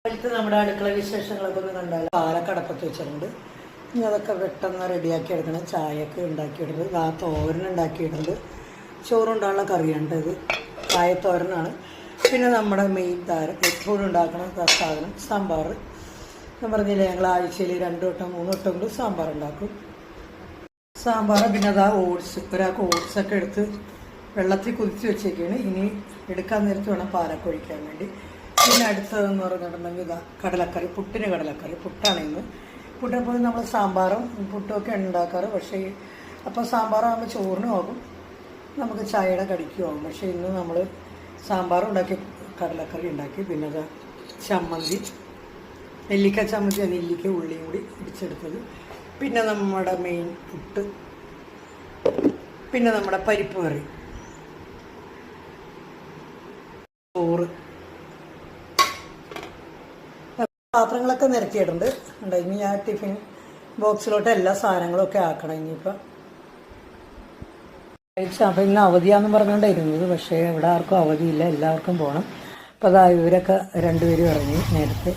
നമ്മുടെ അടുക്കള വിശേഷങ്ങളൊക്കെ ഒന്ന് കണ്ടാൽ പാലൊക്കെ അടപ്പത്ത് വെച്ചിട്ടുണ്ട്. ഇനി അതൊക്കെ പെട്ടെന്ന് റെഡിയാക്കി എടുക്കണം. ചായയൊക്കെ ഉണ്ടാക്കിയിടുന്നത്, ആ തോരൻ ഉണ്ടാക്കിയിട്ടുണ്ട്. ചോറുണ്ടാനുള്ള കറിയുണ്ട്. ഇത് കായത്തോരനാണ്. പിന്നെ നമ്മുടെ മെയിൻ താരം എപ്പോഴും ഉണ്ടാക്കുന്ന സാധനം സാമ്പാർ. ഞാൻ പറഞ്ഞില്ലേ, ഞങ്ങൾ ആഴ്ചയിൽ 2 വട്ടം 3 വട്ടം കൊണ്ട് സാമ്പാർ ഉണ്ടാക്കും. സാമ്പാർ പിന്നെ അതാ ഓട്സ്, ഒരാൾക്ക് ഓട്സൊക്കെ എടുത്ത് വെള്ളത്തിൽ കുതിച്ച് വെച്ചേക്കാണ്. ഇനി എടുക്കാൻ നേരത്ത് വേണം പാലൊക്കെ ഒഴിക്കാൻ വേണ്ടി. പിന്നെ അടുത്തതെന്ന് പറഞ്ഞിട്ടുണ്ടെങ്കിൽ ഇതാ കടലക്കറി, കടലക്കറി പുട്ടാണ് ഇന്ന്. പുട്ടപ്പോൾ നമ്മൾ സാമ്പാറും പുട്ടുമൊക്കെ ഉണ്ടാക്കാറ്. പക്ഷേ അപ്പോൾ സാമ്പാറാകുമ്പോൾ ചോറിനും ആകും, നമുക്ക് ചായയുടെ കടിക്കും ആകും. പക്ഷേ ഇന്ന് നമ്മൾ സാമ്പാറും ഉണ്ടാക്കി, കടലക്കറി ഉണ്ടാക്കി. പിന്നെ അത് ചമ്മന്തി, നെല്ലിക്ക ചമ്മന്തി, നെല്ലിക്ക ഉള്ളിയും കൂടി ഇടിച്ചെടുത്തത്. പിന്നെ നമ്മുടെ മെയിൻ പുട്ട്, പിന്നെ നമ്മുടെ പരിപ്പ് കറി, ചോറ്. പാത്രങ്ങളൊക്കെ നിരത്തിയിട്ടുണ്ട്. ഇനി ഞാൻ ടിഫിൻ ബോക്സിലോട്ട് എല്ലാ സാധനങ്ങളും ഒക്കെ ആക്കണം ഇനിയിപ്പോൾ. അപ്പം ഇന്ന് അവധിയാണെന്ന് പറഞ്ഞുകൊണ്ടിരുന്നത്, പക്ഷേ ഇവിടെ ആർക്കും അവധിയില്ല, എല്ലാവർക്കും പോകണം. അപ്പോൾ അതാ ഇവരൊക്കെ 2 പേരും ഇറങ്ങി നേരത്തെ.